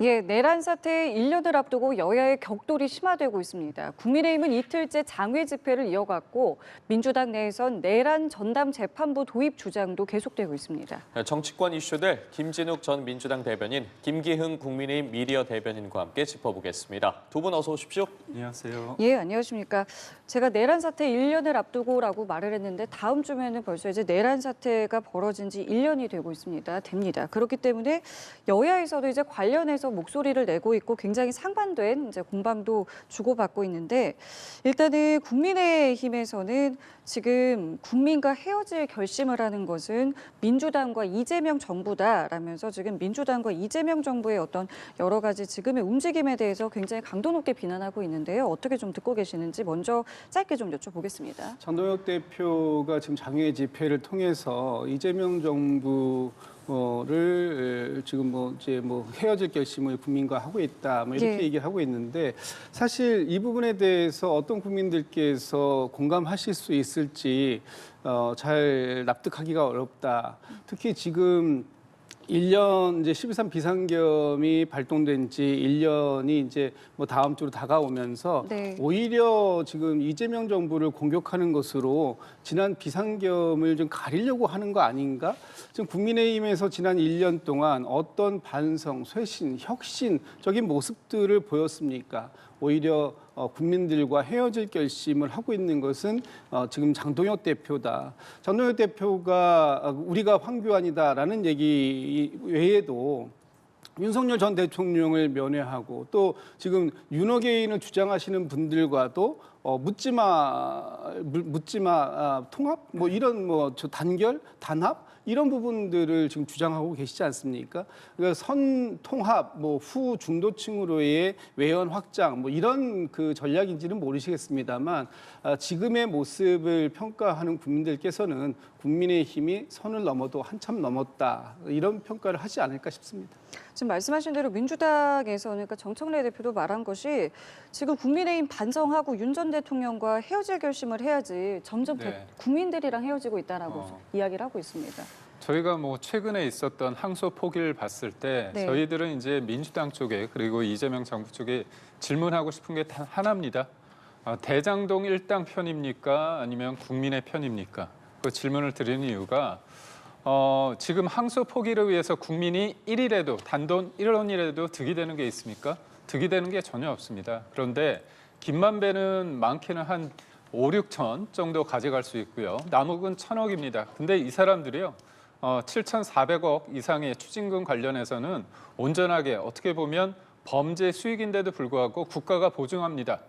예, 내란 사태 1년을 앞두고 여야의 격돌이 심화되고 있습니다. 국민의힘은 이틀째 장외 집회를 이어갔고 민주당 내에선 내란 전담 재판부 도입 주장도 계속되고 있습니다. 정치권 이슈들 김진욱 전 민주당 대변인, 김기흥 국민의힘 미디어 대변인과 함께 짚어보겠습니다. 두 분 어서 오십시오. 안녕하세요. 예, 안녕하십니까. 제가 내란 사태 1년을 앞두고라고 말을 했는데 다음 주면은 벌써 이제 내란 사태가 벌어진 지 1년이 되고 있습니다. 됩니다. 그렇기 때문에 여야에서도 이제 관련해서 목소리를 내고 있고 굉장히 상반된 이제 공방도 주고받고 있는데 일단은 국민의힘에서는 지금 국민과 헤어질 결심을 하는 것은 민주당과 이재명 정부다라면서 지금 민주당과 이재명 정부의 어떤 여러 가지 지금의 움직임에 대해서 굉장히 강도 높게 비난하고 있는데요. 어떻게 좀 듣고 계시는지 먼저 짧게 좀 여쭤보겠습니다. 장동혁 대표가 지금 장외 집회를 통해서 이재명 정부를 지금 이제 헤어질 결심을 국민과 하고 있다 이렇게 예. 얘기를 하고 있는데 사실 이 부분에 대해서 어떤 국민들께서 공감하실 수 있을지 잘 납득하기가 어렵다. 특히 지금 1년 이제 12.3 비상겸이 발동된 지 1년이 이제 다음 주로 다가오면서 네. 오히려 지금 이재명 정부를 공격하는 것으로 지난 비상겸을 좀 가리려고 하는 거 아닌가? 지금 국민의힘에서 지난 1년 동안 어떤 반성, 쇄신, 혁신적인 모습들을 보였습니까? 오히려 국민들과 헤어질 결심을 하고 있는 것은 지금 장동혁 대표다. 장동혁 대표가 우리가 황교안이다라는 얘기 외에도 윤석열 전 대통령을 면회하고 또 지금 윤호개인을 주장하시는 분들과도 묻지마 통합 이런 저 단결 단합 이런 부분들을 지금 주장하고 계시지 않습니까? 그러니까 선 통합 후 중도층으로의 외연 확장 이런 그 전략인지는 모르시겠습니다만 지금의 모습을 평가하는 국민들께서는 국민의힘이 선을 넘어도 한참 넘었다 이런 평가를 하지 않을까 싶습니다. 지금 말씀하신 대로 민주당에서는 그러니까 정청래 대표도 말한 것이 지금 국민의힘 반성하고 윤 전 대통령과 헤어질 결심을 해야지 점점 네. 국민들이랑 헤어지고 있다라고 이야기를 하고 있습니다. 저희가 최근에 있었던 항소 포기를 봤을 때 네. 저희들은 이제 민주당 쪽에 그리고 이재명 정부 쪽에 질문하고 싶은 게 단 하나입니다. 대장동 일당 편입니까? 아니면 국민의 편입니까? 그 질문을 드리는 이유가 지금 항소 포기를 위해서 국민이 1일에도 단돈 1원이라도 득이 되는 게 있습니까? 득이 되는 게 전혀 없습니다. 그런데 김만배는 많게는 한 5, 6천 정도 가져갈 수 있고요. 남욱은 1,000억입니다. 근데 이 사람들이요. 7,400억 이상의 추징금 관련해서는 온전하게 어떻게 보면 범죄 수익인데도 불구하고 국가가 보증합니다.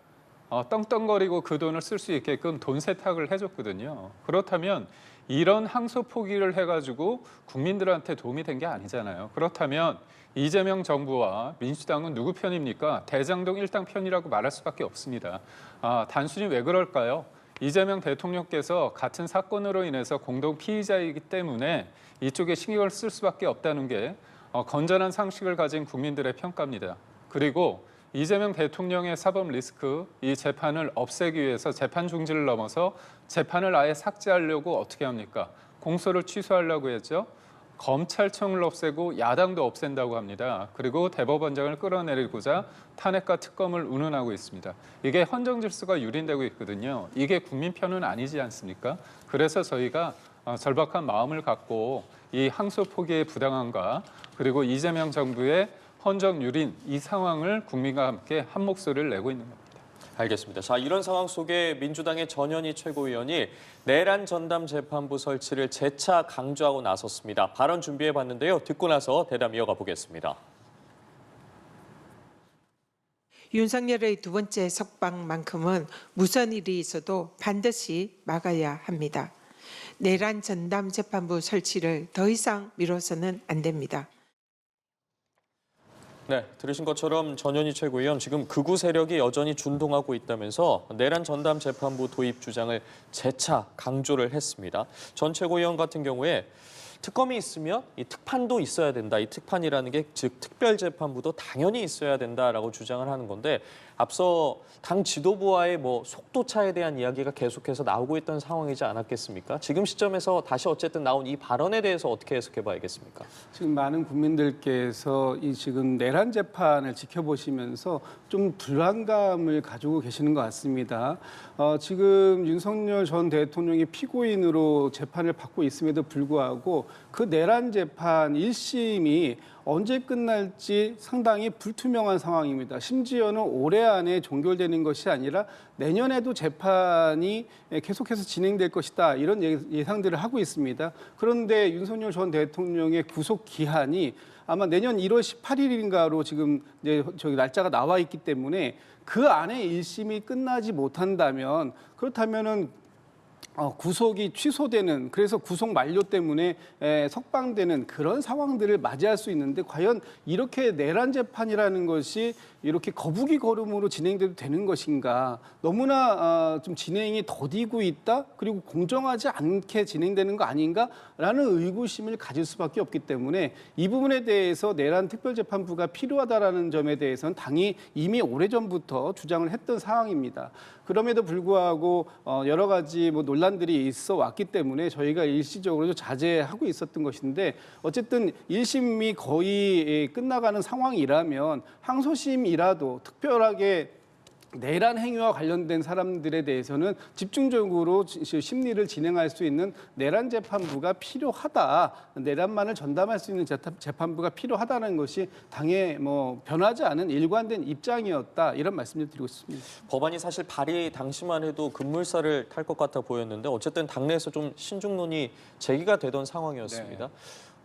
떵떵거리고 그 돈을 쓸 수 있게끔 돈 세탁을 해줬거든요. 그렇다면 이런 항소 포기를 해가지고 국민들한테 도움이 된 게 아니잖아요. 그렇다면 이재명 정부와 민주당은 누구 편입니까? 대장동 일당 편이라고 말할 수밖에 없습니다. 단순히 왜 그럴까요? 이재명 대통령께서 같은 사건으로 인해서 공동 피의자이기 때문에 이쪽에 신경을 쓸 수밖에 없다는 게 건전한 상식을 가진 국민들의 평가입니다. 그리고 이재명 대통령의 사법 리스크, 이 재판을 없애기 위해서 재판 중지를 넘어서 재판을 아예 삭제하려고 어떻게 합니까? 공소를 취소하려고 했죠. 검찰청을 없애고 야당도 없앤다고 합니다. 그리고 대법원장을 끌어내리고자 탄핵과 특검을 운운하고 있습니다. 이게 헌정 질서가 유린되고 있거든요. 이게 국민 편은 아니지 않습니까? 그래서 저희가 절박한 마음을 갖고 이 항소 포기의 부당함과 그리고 이재명 정부의 헌정 유린 이 상황을 국민과 함께 한 목소리를 내고 있는 겁니다. 알겠습니다. 자, 이런 상황 속에 민주당의 전현희 최고위원이 내란 전담 재판부 설치를 재차 강조하고 나섰습니다. 발언 준비해봤는데요. 듣고 나서 대담 이어가 보겠습니다. 윤석열의 두 번째 석방만큼은 무슨 일이 있어도 반드시 막아야 합니다. 내란 전담 재판부 설치를 더 이상 미뤄서는 안 됩니다. 네, 들으신 것처럼 전현희 최고위원 지금 극우 세력이 여전히 준동하고 있다면서 내란 전담 재판부 도입 주장을 재차 강조를 했습니다. 전 최고위원 같은 경우에 특검이 있으면 이 특판도 있어야 된다. 이 특판이라는 게 즉 특별재판부도 당연히 있어야 된다라고 주장을 하는 건데 앞서 당 지도부와의 뭐 속도차에 대한 이야기가 계속해서 나오고 있던 상황이지 않았겠습니까? 지금 시점에서 다시 어쨌든 나온 이 발언에 대해서 어떻게 해석해 봐야겠습니까? 지금 많은 국민들께서 이 지금 내란 재판을 지켜보시면서 좀 불안감을 가지고 계시는 것 같습니다. 지금 윤석열 전 대통령이 피고인으로 재판을 받고 있음에도 불구하고 그 내란 재판 1심이 언제 끝날지 상당히 불투명한 상황입니다. 심지어는 올해 안에 종결되는 것이 아니라 내년에도 재판이 계속해서 진행될 것이다. 이런 예상들을 하고 있습니다. 그런데 윤석열 전 대통령의 구속 기한이 아마 내년 1월 18일인가로 지금 저기 날짜가 나와 있기 때문에 그 안에 1심이 끝나지 못한다면 그렇다면은 구속이 취소되는 그래서 구속 만료 때문에 석방되는 그런 상황들을 맞이할 수 있는데 과연 이렇게 내란 재판이라는 것이 이렇게 거북이 걸음으로 진행돼도 되는 것인가? 너무나 좀 진행이 더디고 있다. 그리고 공정하지 않게 진행되는 거 아닌가라는 의구심을 가질 수밖에 없기 때문에 이 부분에 대해서 내란 특별재판부가 필요하다라는 점에 대해서는 당이 이미 오래전부터 주장을 했던 상황입니다. 그럼에도 불구하고 여러 가지 뭐 논란들이 있어 왔기 때문에 저희가 일시적으로 자제하고 있었던 것인데 어쨌든 1심이 거의 끝나가는 상황이라면 항소심이라도 특별하게 내란 행위와 관련된 사람들에 대해서는 집중적으로 심리를 진행할 수 있는 내란 재판부가 필요하다. 내란만을 전담할 수 있는 재판부가 필요하다는 것이 당의 뭐 변하지 않은 일관된 입장이었다. 이런 말씀을 드리고 싶습니다. 법안이 사실 발의 당시만 해도 급물살을 탈 것 같아 보였는데 어쨌든 당내에서 좀 신중론이 제기가 되던 상황이었습니다.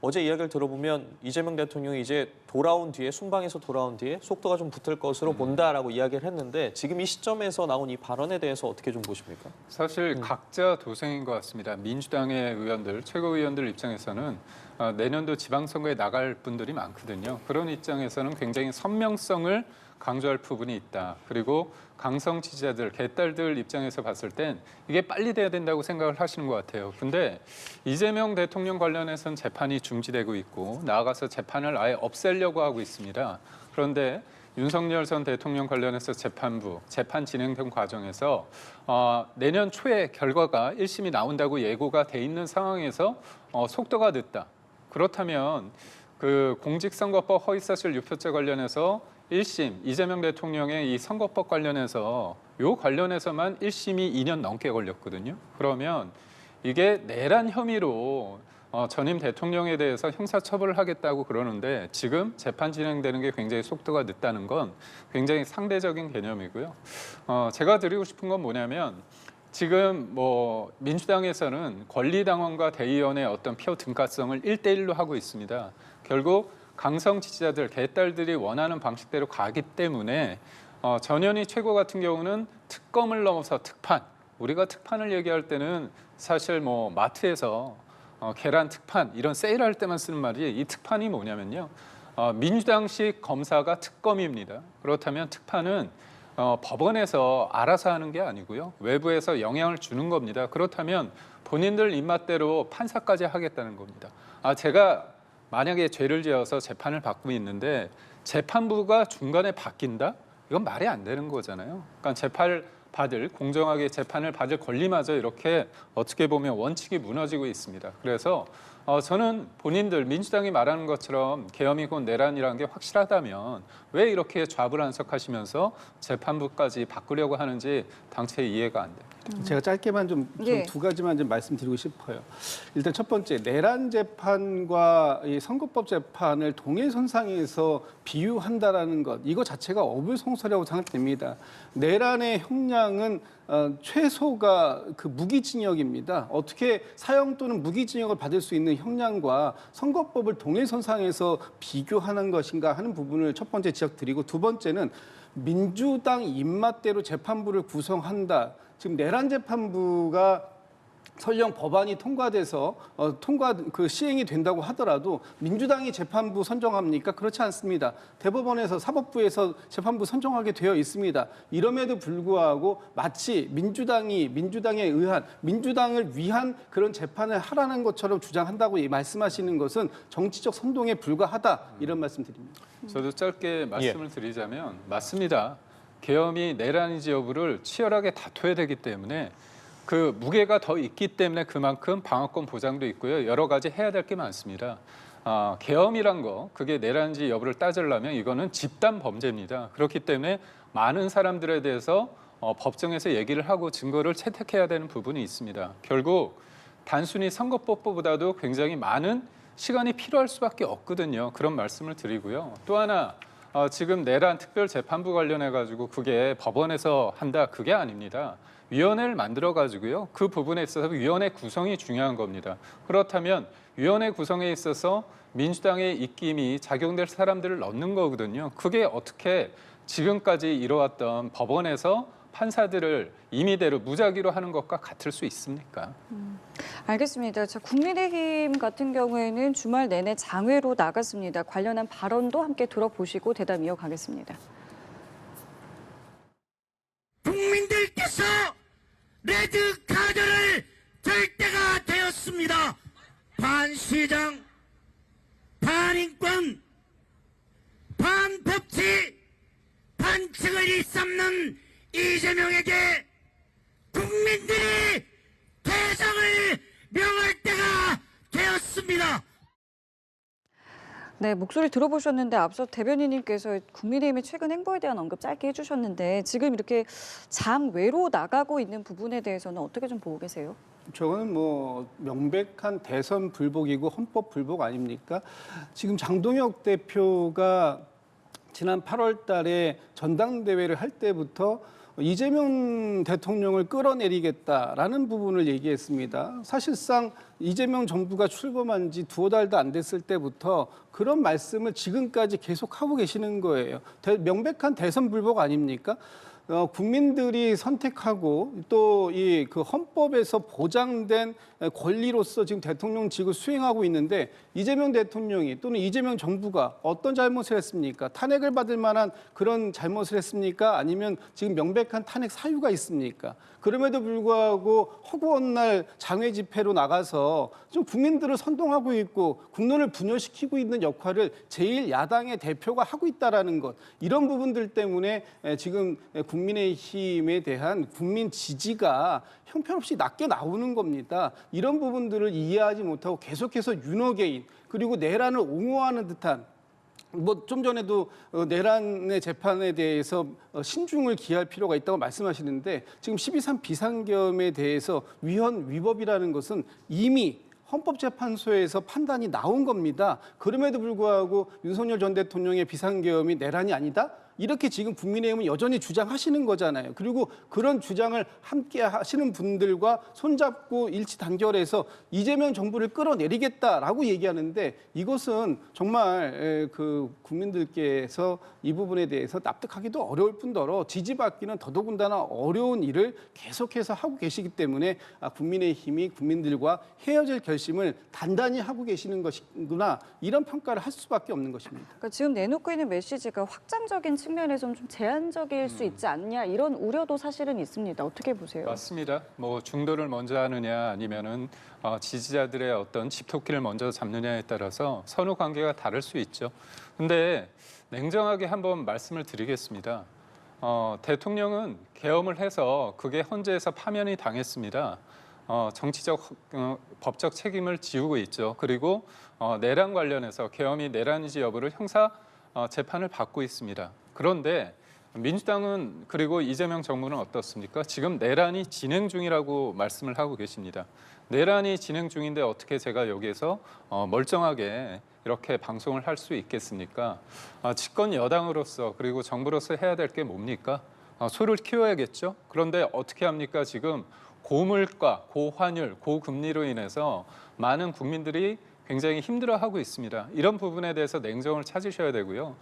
어제 이야기를 들어보면 이재명 대통령이 이제 돌아온 뒤에 순방에서 돌아온 뒤에 속도가 좀 붙을 것으로 본다라고 이야기를 했는데 지금 이 시점에서 나온 이 발언에 대해서 어떻게 좀 보십니까? 사실 각자 도생인 것 같습니다. 민주당의 의원들, 최고위원들 입장에서는 내년도 지방선거에 나갈 분들이 많거든요. 그런 입장에서는 굉장히 선명성을 강조할 부분이 있다. 그리고 강성 지지자들, 개딸들 입장에서 봤을 땐 이게 빨리 돼야 된다고 생각을 하시는 것 같아요. 근데 이재명 대통령 관련해서는 재판이 중지되고 있고 나아가서 재판을 아예 없애려고 하고 있습니다. 그런데 윤석열 전 대통령 관련해서 재판 진행된 과정에서 내년 초에 결과가 1심이 나온다고 예고가 돼 있는 상황에서 속도가 늦다. 그렇다면 그 공직선거법 허위사실 유포죄 관련해서 1심 이재명 대통령의 이 선거법 관련해서 요 관련해서만 1심이 2년 넘게 걸렸거든요. 그러면 이게 내란 혐의로 전임 대통령에 대해서 형사처벌을 하겠다고 그러는데 지금 재판 진행되는 게 굉장히 속도가 늦다는 건 굉장히 상대적인 개념이고요. 제가 드리고 싶은 건 뭐냐면 지금 뭐 민주당에서는 권리당원과 대의원의 어떤 표 등가성을 1대1로 하고 있습니다. 결국 강성 지지자들, 개딸들이 원하는 방식대로 가기 때문에 전현희 최고 같은 경우는 특검을 넘어서 특판. 우리가 특판을 얘기할 때는 사실 뭐 마트에서 계란 특판 이런 세일할 때만 쓰는 말이 이 특판이 뭐냐면요. 민주당식 검사가 특검입니다. 그렇다면 특판은 법원에서 알아서 하는 게 아니고요. 외부에서 영향을 주는 겁니다. 그렇다면 본인들 입맛대로 판사까지 하겠다는 겁니다. 제가 만약에 죄를 지어서 재판을 받고 있는데 재판부가 중간에 바뀐다? 이건 말이 안 되는 거잖아요. 그러니까 공정하게 재판을 받을 권리마저 이렇게 어떻게 보면 원칙이 무너지고 있습니다. 그래서 저는 본인들 민주당이 말하는 것처럼 계엄이고 내란이라는 게 확실하다면 왜 이렇게 좌불안석하시면서 재판부까지 바꾸려고 하는지 당체 이해가 안 됩니다. 제가 짧게만 좀 두 가지만 좀 말씀드리고 싶어요. 일단 첫 번째, 내란 재판과 이 선거법 재판을 동일선상에서 비유한다라는 것, 이거 자체가 어불성설이라고 생각됩니다. 내란의 형량은 최소가 그 무기징역입니다. 어떻게 사형 또는 무기징역을 받을 수 있는 형량과 선거법을 동일선상에서 비교하는 것인가 하는 부분을 첫 번째 지적드리고 두 번째는 민주당 입맛대로 재판부를 구성한다. 지금 내란 재판부가 설령 법안이 통과돼서 시행이 된다고 하더라도 민주당이 재판부 선정합니까? 그렇지 않습니다. 대법원에서 사법부에서 재판부 선정하게 되어 있습니다. 이럼에도 불구하고 마치 민주당을 위한 그런 재판을 하라는 것처럼 주장한다고 말씀하시는 것은 정치적 선동에 불과하다 이런 말씀드립니다. 저도 짧게 말씀을 드리자면 맞습니다. 계엄이 내란인지 여부를 치열하게 다퉈야 되기 때문에 그 무게가 더 있기 때문에 그만큼 방어권 보장도 있고요. 여러 가지 해야 될 게 많습니다. 계엄이란 거, 그게 내란인지 여부를 따지려면 이거는 집단 범죄입니다. 그렇기 때문에 많은 사람들에 대해서 법정에서 얘기를 하고 증거를 채택해야 되는 부분이 있습니다. 결국 단순히 선거법보다도 굉장히 많은 시간이 필요할 수밖에 없거든요. 그런 말씀을 드리고요. 또 하나 지금 내란 특별재판부 관련해 가지고 그게 법원에서 한다 그게 아닙니다. 위원회를 만들어 가지고요. 그 부분에 있어서 위원회 구성이 중요한 겁니다. 그렇다면 위원회 구성에 있어서 민주당의 입김이 작용될 사람들을 넣는 거거든요. 그게 어떻게 지금까지 이뤄왔던 법원에서 판사들을 임의대로 무작위로 하는 것과 같을 수 있습니까? 알겠습니다. 자, 국민의힘 같은 경우에는 주말 내내 장외로 나갔습니다. 관련한 발언도 함께 들어보시고 대담 이어가겠습니다. 국민들께서 레드카드를 들 때가 되었습니다. 반시장, 반인권, 반법치, 반칙을 일삼는 이재명에게 국민들이 대상을 명할 때가 되었습니다. 네, 목소리 들어보셨는데 앞서 대변인님께서 국민의힘의 최근 행보에 대한 언급 짧게 해주셨는데 지금 이렇게 장외로 나가고 있는 부분에 대해서는 어떻게 좀 보고 계세요? 저거는 뭐 명백한 대선 불복이고 헌법 불복 아닙니까? 지금 장동혁 대표가 지난 8월 달에 전당대회를 할 때부터 이재명 대통령을 끌어내리겠다라는 부분을 얘기했습니다. 사실상 이재명 정부가 출범한 지 2달도 안 됐을 때부터 그런 말씀을 지금까지 계속하고 계시는 거예요. 명백한 대선 불복 아닙니까? 국민들이 선택하고 또 이 그 헌법에서 보장된 권리로서 지금 대통령직을 수행하고 있는데 이재명 대통령이 또는 이재명 정부가 어떤 잘못을 했습니까? 탄핵을 받을 만한 그런 잘못을 했습니까? 아니면 지금 명백한 탄핵 사유가 있습니까? 그럼에도 불구하고 허구한 날 장외 집회로 나가서 좀 국민들을 선동하고 있고 국론을 분열시키고 있는 역할을 제1야당의 대표가 하고 있다라는 것, 이런 부분들 때문에 지금 국민의힘에 대한 국민 지지가 형편없이 낮게 나오는 겁니다. 이런 부분들을 이해하지 못하고 계속해서 윤호개인 그리고 내란을 옹호하는 듯한, 뭐 좀 전에도 내란의 재판에 대해서 신중을 기할 필요가 있다고 말씀하시는데 지금 12.3 비상계엄에 대해서 위헌 위법이라는 것은 이미 헌법재판소에서 판단이 나온 겁니다. 그럼에도 불구하고 윤석열 전 대통령의 비상계엄이 내란이 아니다? 이렇게 지금 국민의힘은 여전히 주장하시는 거잖아요. 그리고 그런 주장을 함께 하시는 분들과 손잡고 일치 단결해서 이재명 정부를 끌어내리겠다라고 얘기하는데 이것은 정말 그 국민들께서 이 부분에 대해서 납득하기도 어려울 뿐더러 지지받기는 더더군다나 어려운 일을 계속해서 하고 계시기 때문에 국민의힘이 국민들과 헤어질 결심을 단단히 하고 계시는 것이구나, 이런 평가를 할 수밖에 없는 것입니다. 그러니까 지금 내놓고 있는 메시지가 확장적인 측면에서는 좀 제한적일 수 있지 않냐, 이런 우려도 사실은 있습니다. 어떻게 보세요? 맞습니다. 뭐 중도를 먼저 하느냐 아니면은 지지자들의 어떤 집토끼를 먼저 잡느냐에 따라서 선후 관계가 다를 수 있죠. 근데 냉정하게 한번 말씀을 드리겠습니다. 대통령은 계엄을 해서 그게 헌재에서 파면이 당했습니다. 정치적, 법적 책임을 지우고 있죠. 그리고 내란 관련해서 계엄이 내란인지 여부를 형사 재판을 받고 있습니다. 그런데 민주당은 그리고 이재명 정부는 어떻습니까? 지금 내란이 진행 중이라고 말씀을 하고 계십니다. 내란이 진행 중인데 어떻게 제가 여기에서 멀쩡하게 이렇게 방송을 할 수 있겠습니까? 집권 여당으로서 그리고 정부로서 해야 될 게 뭡니까? 소를 키워야겠죠. 그런데 어떻게 합니까? 지금 고물가, 고환율, 고금리로 인해서 많은 국민들이 굉장히 힘들어하고 있습니다. 이런 부분에 대해서 냉정을 찾으셔야 되고요.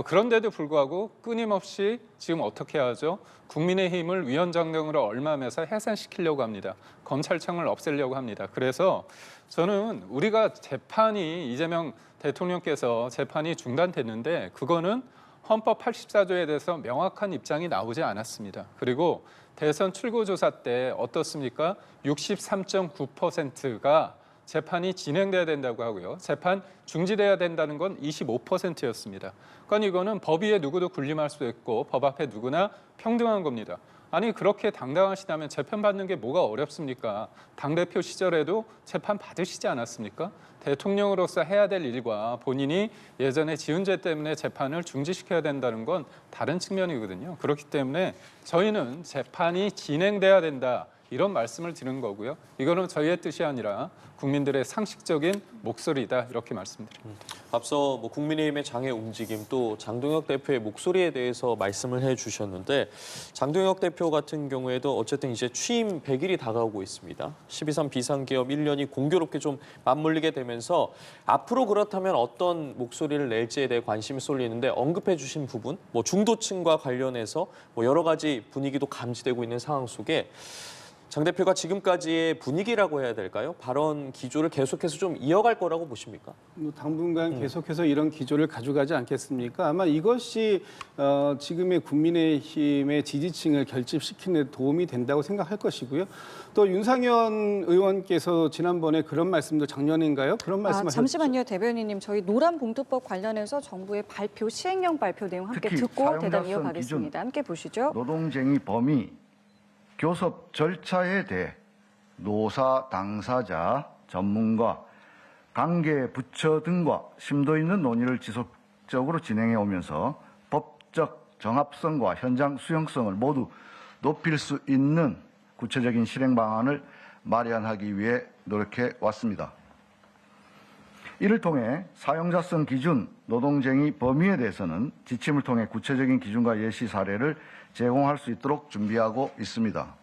그런데도 불구하고 끊임없이 지금 어떻게 하죠? 국민의힘을 위헌정당으로 얽매면서 해산시키려고 합니다. 검찰청을 없애려고 합니다. 그래서 저는 우리가 재판이 이재명 대통령께서 재판이 중단됐는데 그거는 헌법 84조에 대해서 명확한 입장이 나오지 않았습니다. 그리고 대선 출구조사 때 어떻습니까? 63.9%가 재판이 진행돼야 된다고 하고요. 재판 중지돼야 된다는 건 25%였습니다. 그러니까 이거는 법 위에 누구도 군림할 수 있고 법 앞에 누구나 평등한 겁니다. 아니 그렇게 당당하시다면 재판 받는 게 뭐가 어렵습니까? 당대표 시절에도 재판 받으시지 않았습니까? 대통령으로서 해야 될 일과 본인이 예전에 지은 죄 때문에 재판을 중지시켜야 된다는 건 다른 측면이거든요. 그렇기 때문에 저희는 재판이 진행돼야 된다. 이런 말씀을 드리는 거고요. 이거는 저희의 뜻이 아니라 국민들의 상식적인 목소리다 이렇게 말씀드립니다. 앞서 뭐 국민의힘의 장애 움직임 또 장동혁 대표의 목소리에 대해서 말씀을 해주셨는데 장동혁 대표 같은 경우에도 어쨌든 이제 취임 100일이 다가오고 있습니다. 12.3 비상계엄 1년이 공교롭게 좀 맞물리게 되면서 앞으로 그렇다면 어떤 목소리를 낼지에 대해 관심이 쏠리는데 언급해 주신 부분, 뭐 중도층과 관련해서 뭐 여러 가지 분위기도 감지되고 있는 상황 속에 장 대표가 지금까지의 분위기라고 해야 될까요? 발언 기조를 계속해서 좀 이어갈 거라고 보십니까? 당분간 계속해서 이런 기조를 가져가지 않겠습니까? 아마 이것이 지금의 국민의힘의 지지층을 결집시키는 데 도움이 된다고 생각할 것이고요. 또 윤상현 의원께서 지난번에 그런 말씀도 작년인가요? 그런 말씀을 잠시만요, 대변인님. 저희 노란봉투법 관련해서 정부의 발표, 시행령 발표 내용 함께 특히 듣고 대답 사용자성 이어가겠습니다. 함께 보시죠. 노동쟁의 범위, 교섭 절차에 대해 노사 당사자, 전문가, 관계 부처 등과 심도 있는 논의를 지속적으로 진행해 오면서 법적 정합성과 현장 수용성을 모두 높일 수 있는 구체적인 실행 방안을 마련하기 위해 노력해 왔습니다. 이를 통해 사용자성 기준, 노동쟁의 범위에 대해서는 지침을 통해 구체적인 기준과 예시 사례를 제공할 수 있도록 준비하고 있습니다.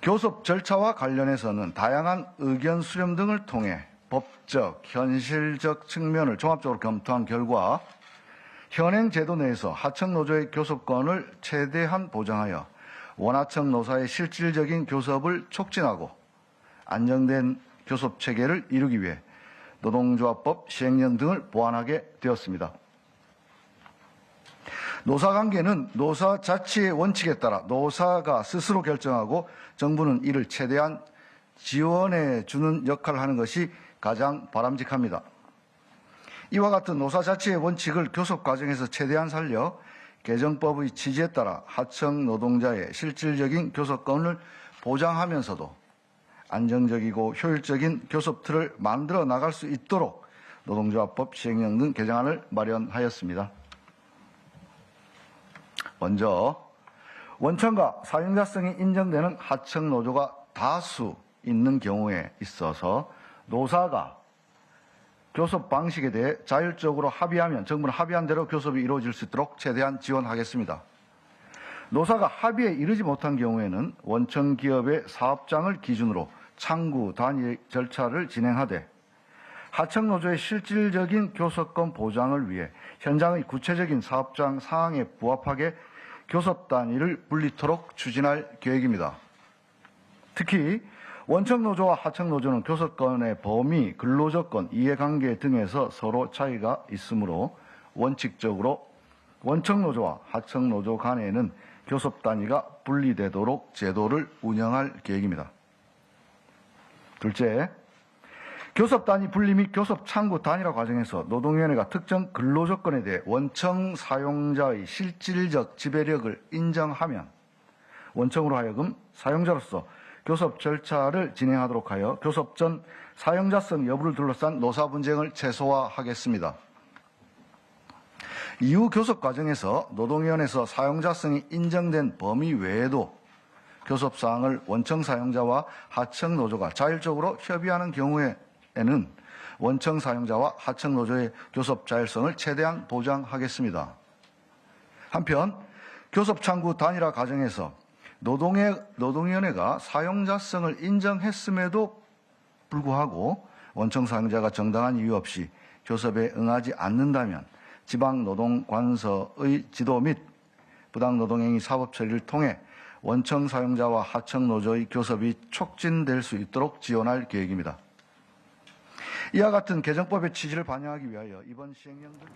교섭 절차와 관련해서는 다양한 의견 수렴 등을 통해 법적, 현실적 측면을 종합적으로 검토한 결과 현행 제도 내에서 하청 노조의 교섭권을 최대한 보장하여 원하청 노사의 실질적인 교섭을 촉진하고 안정된 교섭 체계를 이루기 위해 노동조합법 시행령 등을 보완하게 되었습니다. 노사관계는 노사 자치의 원칙에 따라 노사가 스스로 결정하고 정부는 이를 최대한 지원해 주는 역할을 하는 것이 가장 바람직합니다. 이와 같은 노사 자치의 원칙을 교섭 과정에서 최대한 살려 개정법의 취지에 따라 하청 노동자의 실질적인 교섭권을 보장하면서도 안정적이고 효율적인 교섭 틀을 만들어 나갈 수 있도록 노동조합법 시행령 등 개정안을 마련하였습니다. 먼저 원청과 사용자성이 인정되는 하청 노조가 다수 있는 경우에 있어서 노사가 교섭 방식에 대해 자율적으로 합의하면 정부는 합의한 대로 교섭이 이루어질 수 있도록 최대한 지원하겠습니다. 노사가 합의에 이르지 못한 경우에는 원청 기업의 사업장을 기준으로 창구 단위 절차를 진행하되 하청 노조의 실질적인 교섭권 보장을 위해 현장의 구체적인 사업장 상황에 부합하게 교섭 단위를 분리토록 추진할 계획입니다. 특히 원청 노조와 하청 노조는 교섭권의 범위, 근로조건, 이해관계 등에서 서로 차이가 있으므로 원칙적으로 원청 노조와 하청 노조 간에는 교섭 단위가 분리되도록 제도를 운영할 계획입니다. 둘째, 교섭 단위 분리 및 교섭 창구 단일화 과정에서 노동위원회가 특정 근로조건에 대해 원청 사용자의 실질적 지배력을 인정하면 원청으로 하여금 사용자로서 교섭 절차를 진행하도록 하여 교섭 전 사용자성 여부를 둘러싼 노사 분쟁을 최소화하겠습니다. 이후 교섭 과정에서 노동위원회에서 사용자성이 인정된 범위 외에도 교섭 사항을 원청 사용자와 하청 노조가 자율적으로 협의하는 경우에는 원청 사용자와 하청 노조의 교섭 자율성을 최대한 보장하겠습니다. 한편 교섭 창구 단일화 과정에서 노동위원회가 사용자성을 인정했음에도 불구하고 원청 사용자가 정당한 이유 없이 교섭에 응하지 않는다면 지방노동관서의 지도 및 부당노동행위 사법처리를 통해 원청 사용자와 하청 노조의 교섭이 촉진될 수 있도록 지원할 계획입니다. 이와 같은 개정법의 취지를 반영하기 위하여 이번 시행령도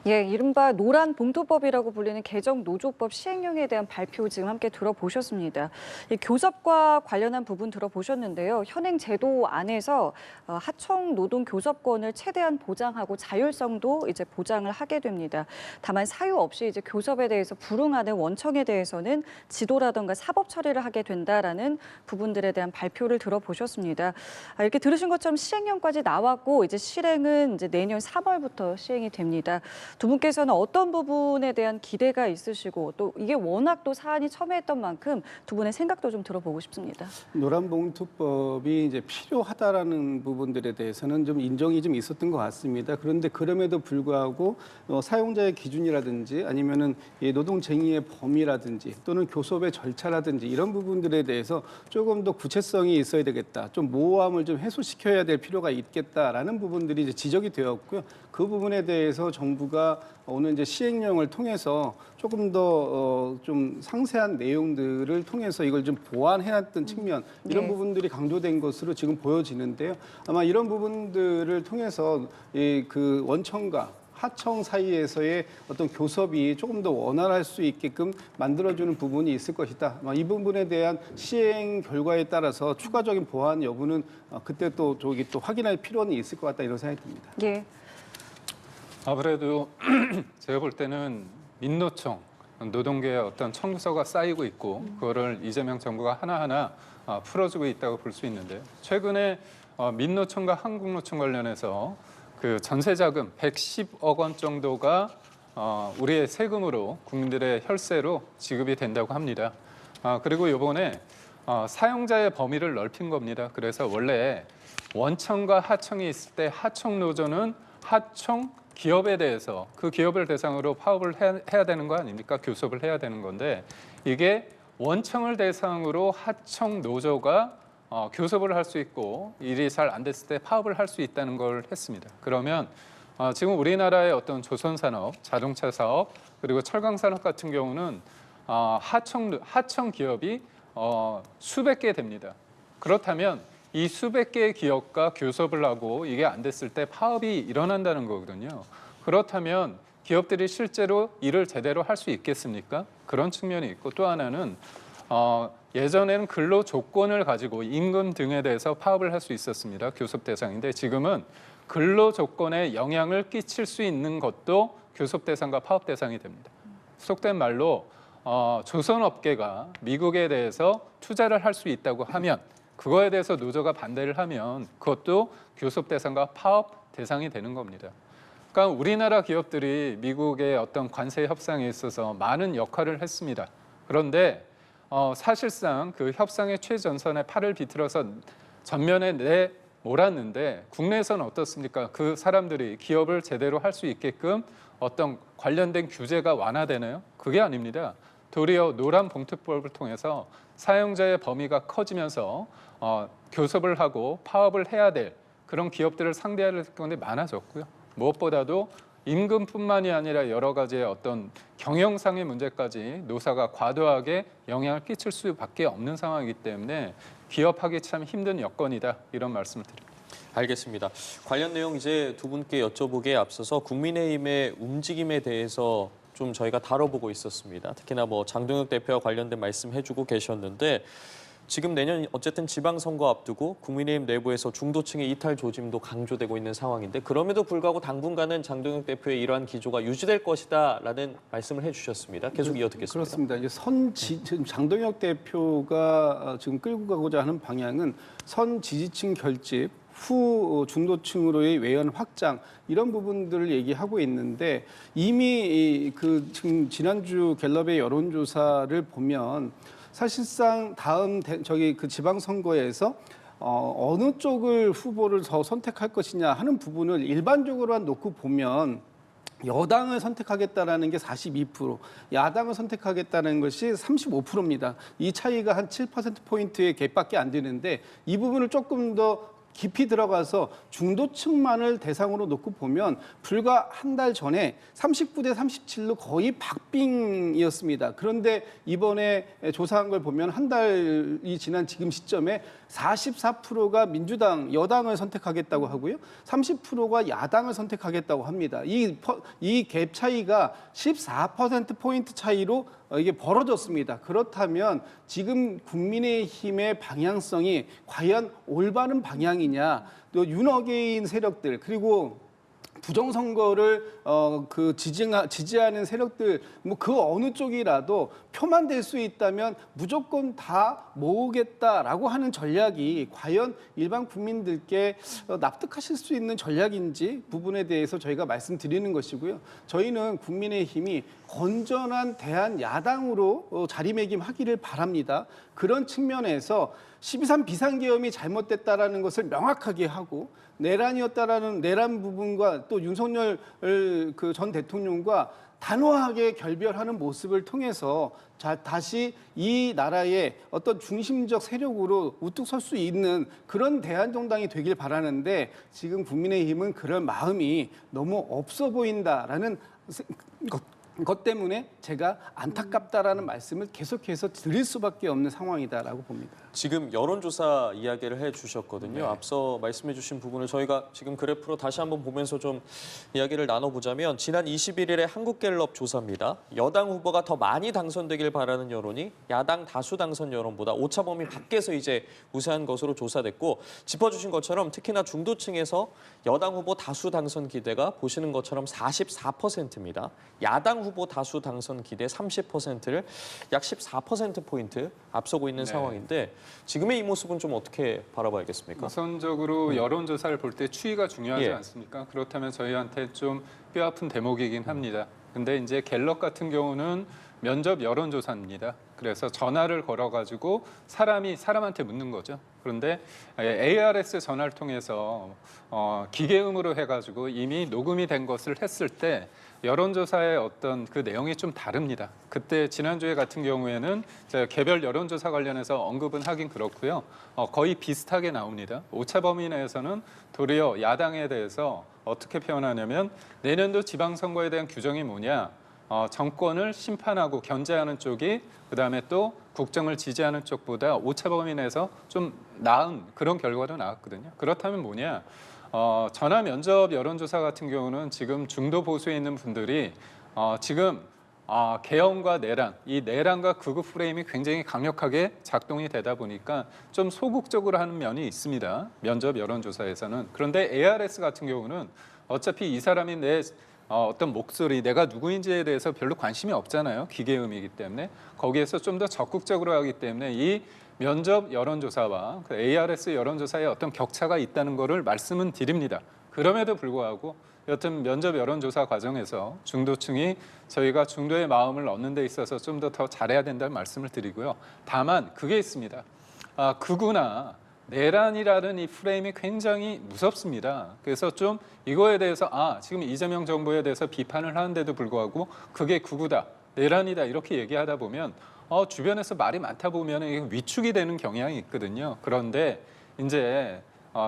예, 이른바 노란 봉투법이라고 불리는 개정 노조법 시행령에 대한 발표 지금 함께 들어보셨습니다. 이 교섭과 관련한 부분 들어보셨는데요. 현행 제도 안에서 하청 노동 교섭권을 최대한 보장하고 자율성도 이제 보장을 하게 됩니다. 다만 사유 없이 이제 교섭에 대해서 불응하는 원청에 대해서는 지도라든가 사법 처리를 하게 된다라는 부분들에 대한 발표를 들어보셨습니다. 이렇게 들으신 것처럼 시행령까지 나왔고 이제 실행은 이제 내년 3월부터 시행이 됩니다. 두 분께서는 어떤 부분에 대한 기대가 있으시고 또 이게 워낙 또 사안이 첨예했던 만큼 두 분의 생각도 좀 들어보고 싶습니다. 노란봉투법이 이제 필요하다라는 부분들에 대해서는 좀 인정이 좀 있었던 것 같습니다. 그런데 그럼에도 불구하고 사용자의 기준이라든지 아니면은 이 노동쟁의의 범위라든지 또는 교섭의 절차라든지 이런 부분들에 대해서 조금 더 구체성이 있어야 되겠다. 좀 모호함을 좀 해소시켜야 될 필요가 있겠다라는 부분들이 이제 지적이 되었고요. 그 부분에 대해서 정부가 오늘 이제 시행령을 통해서 조금 더 좀 상세한 내용들을 통해서 이걸 좀 보완해놨던 측면 이런 네. 부분들이 강조된 것으로 지금 보여지는데요. 아마 이런 부분들을 통해서 그 원청과 하청 사이에서의 어떤 교섭이 조금 더 원활할 수 있게끔 만들어주는 부분이 있을 것이다. 아마 이 부분에 대한 시행 결과에 따라서 추가적인 보완 여부는 그때 또 확인할 필요는 있을 것 같다 이런 생각이 듭니다. 예. 아무래도 제가 볼 때는 민노총, 노동계의 어떤 청구서가 쌓이고 있고 그거를 이재명 정부가 하나하나 풀어주고 있다고 볼 수 있는데요. 최근에 민노총과 한국노총 관련해서 그 전세자금 110억 원 정도가 우리의 세금으로 국민들의 혈세로 지급이 된다고 합니다. 그리고 이번에 사용자의 범위를 넓힌 겁니다. 그래서 원래 원청과 하청이 있을 때 하청 노조는 하청 기업에 대해서 그 기업을 대상으로 파업을 해야 되는 거 아닙니까? 교섭을 해야 되는 건데 이게 원청을 대상으로 하청 노조가 교섭을 할 수 있고 일이 잘 안 됐을 때 파업을 할 수 있다는 걸 했습니다. 그러면 지금 우리나라의 어떤 조선산업, 자동차 사업 그리고 철강 산업 같은 경우는 하청 기업이 수백 개 됩니다. 그렇다면 이 수백 개의 기업과 교섭을 하고 이게 안 됐을 때 파업이 일어난다는 거거든요. 그렇다면 기업들이 실제로 일을 제대로 할 수 있겠습니까? 그런 측면이 있고 또 하나는 예전에는 근로 조건을 가지고 임금 등에 대해서 파업을 할 수 있었습니다. 교섭 대상인데 지금은 근로 조건에 영향을 끼칠 수 있는 것도 교섭 대상과 파업 대상이 됩니다. 속된 말로 조선업계가 미국에 대해서 투자를 할 수 있다고 하면 그거에 대해서 노조가 반대를 하면 그것도 교섭 대상과 파업 대상이 되는 겁니다. 그러니까 우리나라 기업들이 미국의 어떤 관세 협상에 있어서 많은 역할을 했습니다. 그런데 사실상 그 협상의 최전선에 팔을 비틀어서 전면에 내몰았는데 국내에서는 어떻습니까? 그 사람들이 기업을 제대로 할 수 있게끔 어떤 관련된 규제가 완화되나요? 그게 아닙니다. 도리어 노란 봉투법을 통해서 사용자의 범위가 커지면서 교섭을 하고 파업을 해야 될 그런 기업들을 상대할 건데 많아졌고요. 무엇보다도 임금뿐만이 아니라 여러 가지의 어떤 경영상의 문제까지 노사가 과도하게 영향을 끼칠 수밖에 없는 상황이기 때문에 기업하기 참 힘든 여건이다 이런 말씀을 드립니다. 알겠습니다. 관련 내용 이제 두 분께 여쭤보기에 앞서서 국민의힘의 움직임에 대해서 좀 저희가 다뤄보고 있었습니다. 특히나 뭐 장동혁 대표와 관련된 말씀 해주고 계셨는데 지금 내년 어쨌든 지방선거 앞두고 국민의힘 내부에서 중도층의 이탈 조짐도 강조되고 있는 상황인데 그럼에도 불구하고 당분간은 장동혁 대표의 이러한 기조가 유지될 것이다라는 말씀을 해주셨습니다. 계속 이어듣겠습니다. 그렇습니다. 이제 지금 장동혁 대표가 지금 끌고 가고자 하는 방향은 선 지지층 결집, 후 중도층으로의 외연 확장 이런 부분들을 얘기하고 있는데 이미 지금 지난주 갤럽의 여론조사를 보면 사실상 다음 그 지방선거에서 어느 쪽을 후보를 더 선택할 것이냐 하는 부분을 일반적으로만 놓고 보면 여당을 선택하겠다라는 게 42%, 야당을 선택하겠다는 것이 35%입니다. 이 차이가 한 7%포인트의 갭밖에 안 되는데 이 부분을 조금 더 깊이 들어가서 중도층만을 대상으로 놓고 보면 불과 한 달 전에 39대 37로 거의 박빙이었습니다. 그런데 이번에 조사한 걸 보면 한 달이 지난 지금 시점에 44%가 민주당, 여당을 선택하겠다고 하고요. 30%가 야당을 선택하겠다고 합니다. 이 갭 차이가 14%포인트 차이로 이게 벌어졌습니다. 그렇다면 지금 국민의힘의 방향성이 과연 올바른 방향이냐, 또 윤어게인 세력들 그리고 부정선거를 지지하는 세력들 뭐 그 어느 쪽이라도 표만 될 수 있다면 무조건 다 모으겠다라고 하는 전략이 과연 일반 국민들께 납득하실 수 있는 전략인지 부분에 대해서 저희가 말씀드리는 것이고요. 저희는 국민의힘이 건전한 대한 야당으로 자리매김하기를 바랍니다. 그런 측면에서 12.3 비상계엄이 잘못됐다라는 것을 명확하게 하고 내란이었다라는 내란 부분과 또 윤석열 전 대통령과 단호하게 결별하는 모습을 통해서 다시 이 나라의 어떤 중심적 세력으로 우뚝 설 수 있는 그런 대한정당이 되길 바라는데 지금 국민의힘은 그럴 마음이 너무 없어 보인다라는 것 때문에 제가 안타깝다라는 말씀을 계속해서 드릴 수밖에 없는 상황이다라고 봅니다. 지금 여론조사 이야기를 해주셨거든요. 네. 앞서 말씀해주신 부분을 저희가 지금 그래프로 다시 한번 보면서 좀 이야기를 나눠보자면 지난 21일에 한국갤럽 조사입니다. 여당 후보가 더 많이 당선되길 바라는 여론이 야당 다수 당선 여론보다 오차 범위 밖에서 이제 우세한 것으로 조사됐고 짚어주신 것처럼 특히나 중도층에서 여당 후보 다수 당선 기대가 보시는 것처럼 44%입니다. 야당 후보 다수 당선 기대 30%를 약 14%포인트 앞서고 있는 네. 상황인데 지금의 이 모습은 좀 어떻게 바라봐야겠습니까? 우선적으로 여론조사를 볼 때 추이가 중요하지 예. 않습니까? 그렇다면 저희한테 좀 뼈아픈 대목이긴 합니다. 근데 이제 갤럽 같은 경우는 면접 여론조사입니다. 그래서 전화를 걸어가지고 사람이 사람한테 묻는 거죠. 그런데 ARS 전화를 통해서 기계음으로 해가지고 이미 녹음이 된 것을 했을 때 여론조사의 어떤 그 내용이 좀 다릅니다. 그때 지난주에 같은 경우에는 제가 개별 여론조사 관련해서 언급은 하긴 그렇고요. 거의 비슷하게 나옵니다. 오차 범위 내에서는 도리어 야당에 대해서 어떻게 표현하냐면 내년도 지방선거에 대한 규정이 뭐냐. 정권을 심판하고 견제하는 쪽이 그다음에 또 국정을 지지하는 쪽보다 오차 범위 내에서 좀 나은 그런 결과도 나왔거든요. 그렇다면 뭐냐? 전화 면접 여론조사 같은 경우는 지금 중도 보수에 있는 분들이 지금 개헌과 내란, 이 내란과 극우 프레임이 굉장히 강력하게 작동이 되다 보니까 좀 소극적으로 하는 면이 있습니다. 면접 여론조사에서는. 그런데 ARS 같은 경우는 어차피 이 사람이 내 어떤 목소리, 내가 누구인지에 대해서 별로 관심이 없잖아요. 기계음이기 때문에. 거기에서 좀 더 적극적으로 하기 때문에 이 면접 여론조사와 그 ARS 여론조사의 어떤 격차가 있다는 것을 말씀은 드립니다. 그럼에도 불구하고 여튼 면접 여론조사 과정에서 중도층이 저희가 중도의 마음을 얻는 데 있어서 좀 더 잘해야 된다는 말씀을 드리고요. 다만 그게 있습니다. 극우나 내란이라는 이 프레임이 굉장히 무섭습니다. 그래서 좀 이거에 대해서 지금 이재명 정부에 대해서 비판을 하는데도 불구하고 그게 극우다, 내란이다 이렇게 얘기하다 보면 주변에서 말이 많다 보면 이게 위축이 되는 경향이 있거든요. 그런데 이제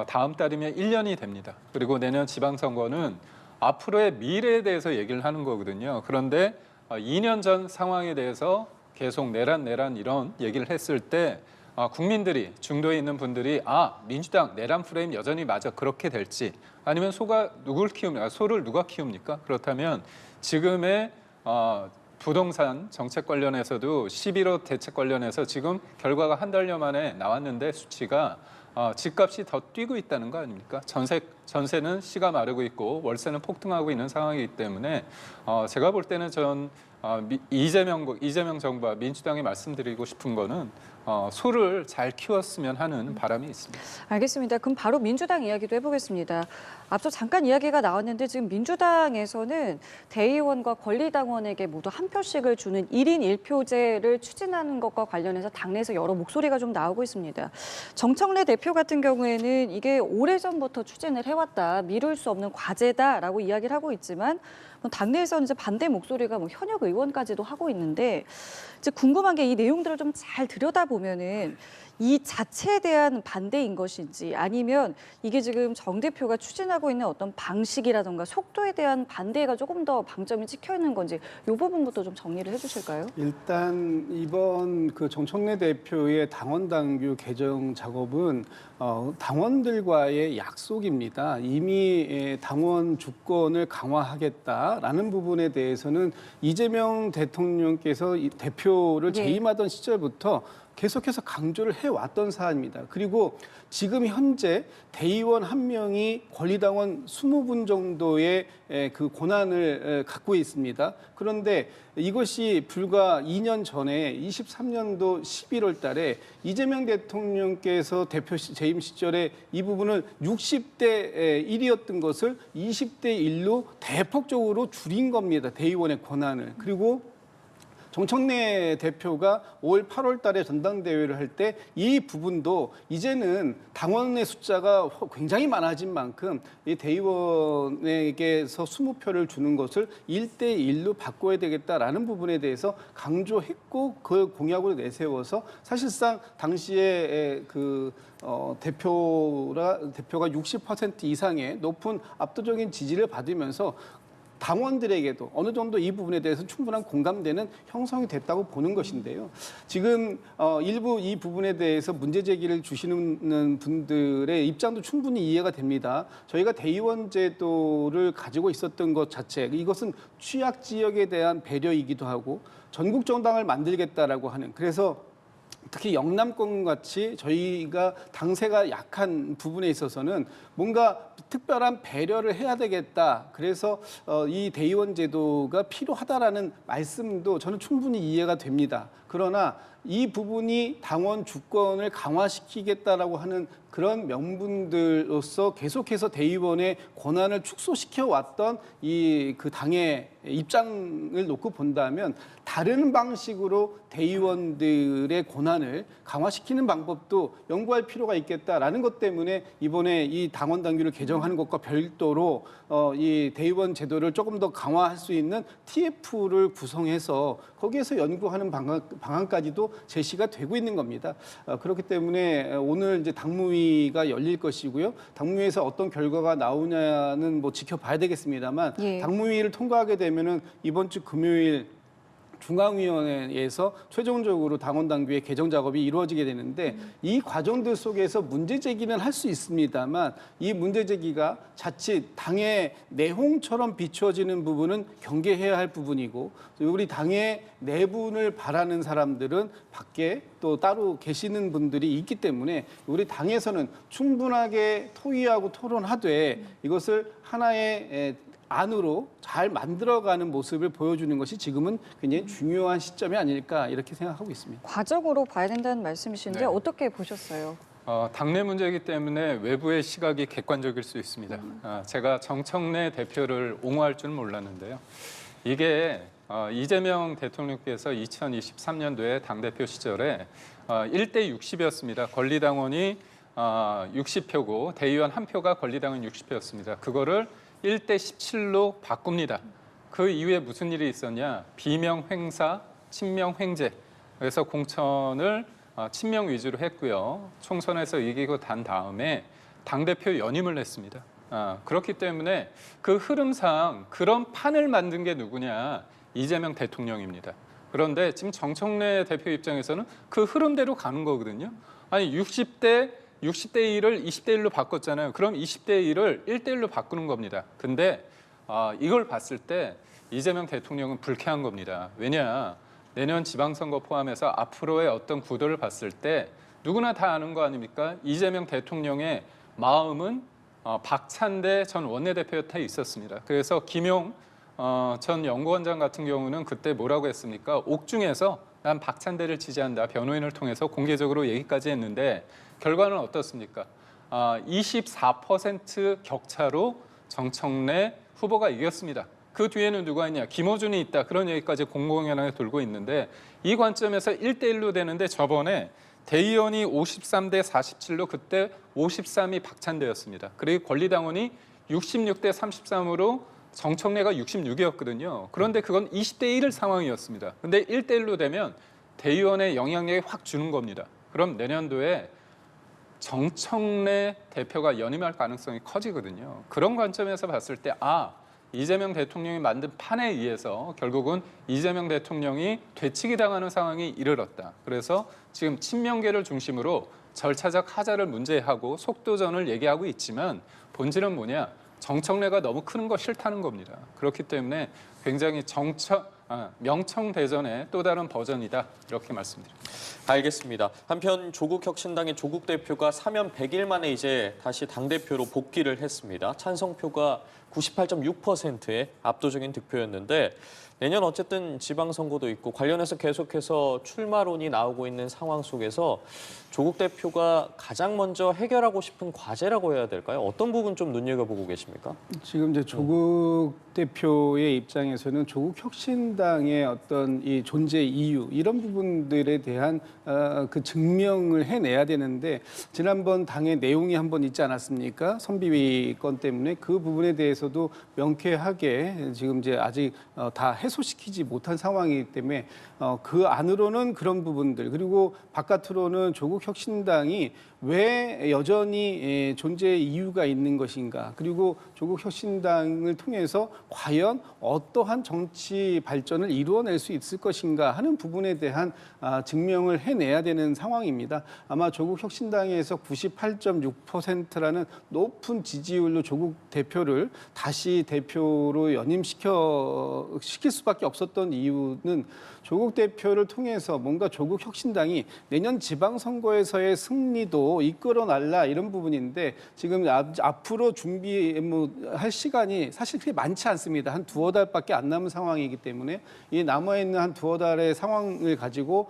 다음 달이면 1년이 됩니다. 그리고 내년 지방선거는 앞으로의 미래에 대해서 얘기를 하는 거거든요. 그런데 2년 전 상황에 대해서 계속 내란 이런 얘기를 했을 때 국민들이 중도에 있는 분들이 민주당 내란 프레임 여전히 맞아 그렇게 될지 아니면 소를 누가 키웁니까? 그렇다면 지금의 부동산 정책 관련해서도 11호 대책 관련해서 지금 결과가 한 달여 만에 나왔는데 수치가 집값이 더 뛰고 있다는 거 아닙니까? 전세는 씨가 마르고 있고 월세는 폭등하고 있는 상황이기 때문에 제가 볼 때는 이재명 정부와 민주당이 말씀드리고 싶은 거는 소를 잘 키웠으면 하는 바람이 있습니다. 알겠습니다. 그럼 바로 민주당 이야기도 해보겠습니다. 앞서 잠깐 이야기가 나왔는데 지금 민주당에서는 대의원과 권리당원에게 모두 한 표씩을 주는 1인 1표제를 추진하는 것과 관련해서 당내에서 여러 목소리가 좀 나오고 있습니다. 정청래 대표 같은 경우에는 이게 오래전부터 추진을 해왔다, 미룰 수 없는 과제다라고 이야기를 하고 있지만 당내에서는 이제 반대 목소리가 뭐 현역 의원까지도 하고 있는데 이제 궁금한 게 이 내용들을 좀 잘 들여다보면은 이 자체에 대한 반대인 것인지 아니면 이게 지금 정 대표가 추진하고 있는 어떤 방식이라든가 속도에 대한 반대가 조금 더 방점이 찍혀 있는 건지 이 부분부터 좀 정리를 해주실까요? 일단 이번 그 정청래 대표의 당원 당규 개정 작업은 당원들과의 약속입니다. 이미 당원 주권을 강화하겠다라는 부분에 대해서는 이재명 대통령께서 이 대표를 네. 재임하던 시절부터 계속해서 강조를 해왔던 사안입니다. 그리고 지금 현재 대의원 한 명이 권리당원 20분 정도의 그 권한을 갖고 있습니다. 그런데 이것이 불과 2년 전에 23년도 11월 달에 이재명 대통령께서 대표 재임 시절에 이 부분을 60대 1이었던 것을 20대 1로 대폭적으로 줄인 겁니다. 대의원의 권한을. 그리고 정청래 대표가 올 8월 달에 전당대회를 할 때 이 부분도 이제는 당원의 숫자가 굉장히 많아진 만큼 이 대의원에게서 20표를 주는 것을 1대 1로 바꿔야 되겠다라는 부분에 대해서 강조했고 그 공약으로 내세워서 사실상 당시에 대표가 60% 이상의 높은 압도적인 지지를 받으면서 당원들에게도 어느 정도 이 부분에 대해서 충분한 공감대는 형성이 됐다고 보는 것인데요. 지금 일부 이 부분에 대해서 문제 제기를 주시는 분들의 입장도 충분히 이해가 됩니다. 저희가 대의원 제도를 가지고 있었던 것 자체, 이것은 취약 지역에 대한 배려이기도 하고 전국 정당을 만들겠다라고 하는, 그래서 특히 영남권 같이 저희가 당세가 약한 부분에 있어서는 뭔가 특별한 배려를 해야 되겠다. 그래서 이 대의원 제도가 필요하다라는 말씀도 저는 충분히 이해가 됩니다. 그러나 이 부분이 당원 주권을 강화시키겠다라고 하는 그런 명분들로서 계속해서 대의원의 권한을 축소시켜 왔던 이 그 당의 입장을 놓고 본다면 다른 방식으로 대의원들의 권한을 강화시키는 방법도 연구할 필요가 있겠다라는 것 때문에 이번에 이 당원 당규를 개정하는 것과 별도로 이 대의원 제도를 조금 더 강화할 수 있는 TF를 구성해서 거기에서 연구하는 방안까지도 제시가 되고 있는 겁니다. 그렇기 때문에 오늘 이제 당무위가 열릴 것이고요. 당무위에서 어떤 결과가 나오냐는 뭐 지켜봐야 되겠습니다만 예. 당무위를 통과하게 되면은 이번 주 금요일 중앙위원회에서 최종적으로 당원 당규의 개정 작업이 이루어지게 되는데 이 과정들 속에서 문제 제기는 할 수 있습니다만 이 문제 제기가 자칫 당의 내홍처럼 비춰지는 부분은 경계해야 할 부분이고 우리 당의 내분을 바라는 사람들은 밖에 또 따로 계시는 분들이 있기 때문에 우리 당에서는 충분하게 토의하고 토론하되 이것을 하나의 안으로 잘 만들어가는 모습을 보여주는 것이 지금은 굉장히 중요한 시점이 아닐까 이렇게 생각하고 있습니다. 과적으로 봐야 된다는 말씀이신데 네. 어떻게 보셨어요? 당내 문제이기 때문에 외부의 시각이 객관적일 수 있습니다. 제가 정청래 대표를 옹호할 줄은 몰랐는데요. 이게 이재명 대통령께서 2023년도에 당대표 시절에 1대 60이었습니다. 권리당원이 60표고 대의원 1표가 권리당원 60표였습니다. 그거를 1대 17로 바꿉니다. 그 이후에 무슨 일이 있었냐? 비명 횡사, 친명 횡재. 그래서 공천을 친명 위주로 했고요. 총선에서 이기고 단 다음에 당대표 연임을 했습니다. 그렇기 때문에 그 흐름상 그런 판을 만든 게 누구냐? 이재명 대통령입니다. 그런데 지금 정청래 대표 입장에서는 그 흐름대로 가는 거거든요. 아니 60대 1을 20대 1로 바꿨잖아요. 그럼 20대 1을 1대 1로 바꾸는 겁니다. 근데 이걸 봤을 때 이재명 대통령은 불쾌한 겁니다. 왜냐? 내년 지방선거 포함해서 앞으로의 어떤 구도를 봤을 때 누구나 다 아는 거 아닙니까? 이재명 대통령의 마음은 박찬대 전 원내대표한테 있었습니다. 그래서 김용 전 연구원장 같은 경우는 그때 뭐라고 했습니까? 옥중에서 난 박찬대를 지지한다. 변호인을 통해서 공개적으로 얘기까지 했는데 결과는 어떻습니까? 24% 격차로 정청래 후보가 이겼습니다. 그 뒤에는 누가 있냐? 김어준이 있다. 그런 얘기까지 공공연하게 돌고 있는데 이 관점에서 1대 1로 되는데 저번에 대의원이 53대 47로 그때 53이 박찬대였습니다. 그리고 권리당원이 66대 33으로 정청래가 66이었거든요. 그런데 그건 20대 1 상황이었습니다. 근데 1대 1로 되면 대의원의 영향력이 확 주는 겁니다. 그럼 내년도에 정청래 대표가 연임할 가능성이 커지거든요. 그런 관점에서 봤을 때 이재명 대통령이 만든 판에 의해서 결국은 이재명 대통령이 되치기 당하는 상황이 이르렀다. 그래서 지금 친명계를 중심으로 절차적 하자를 문제하고 속도전을 얘기하고 있지만 본질은 뭐냐? 정청래가 너무 크는 거 싫다는 겁니다. 그렇기 때문에 굉장히 명청대전의 또 다른 버전이다. 이렇게 말씀드립니다. 알겠습니다. 한편 조국혁신당의 조국 대표가 사면 100일 만에 이제 다시 당대표로 복귀를 했습니다. 찬성표가 98.6%의 압도적인 득표였는데 내년 어쨌든 지방선거도 있고 관련해서 계속해서 출마론이 나오고 있는 상황 속에서 조국 대표가 가장 먼저 해결하고 싶은 과제라고 해야 될까요? 어떤 부분 좀 눈여겨보고 계십니까? 지금 이제 조국 대표의 입장에서는 조국 혁신당의 어떤 이 존재 이유 이런 부분들에 대한 그 증명을 해내야 되는데 지난번 당의 내용이 한번 있지 않았습니까? 선비위 건 때문에 그 부분에 대해서도 명쾌하게 지금 이제 아직 다 해소시키지 못한 상황이기 때문에 그 안으로는 그런 부분들 그리고 바깥으로는 조국 혁신당이 왜 여전히 존재 이유가 있는 것인가 그리고 조국 혁신당을 통해서 과연 어떠한 정치 발전을 이루어낼 수 있을 것인가 하는 부분에 대한 증명을 해내야 되는 상황입니다. 아마 조국 혁신당에서 98.6%라는 높은 지지율로 조국 대표를 다시 대표로 연임시킬 수밖에 없었던 이유는 조국 대표를 통해서 뭔가 조국 혁신당이 내년 지방선거에서의 승리도 이끌어 날라 이런 부분인데 지금 앞으로 준비할 시간이 사실 그렇게 많지 않습니다. 한 두어 달밖에 안 남은 상황이기 때문에 이 남아있는 한 두어 달의 상황을 가지고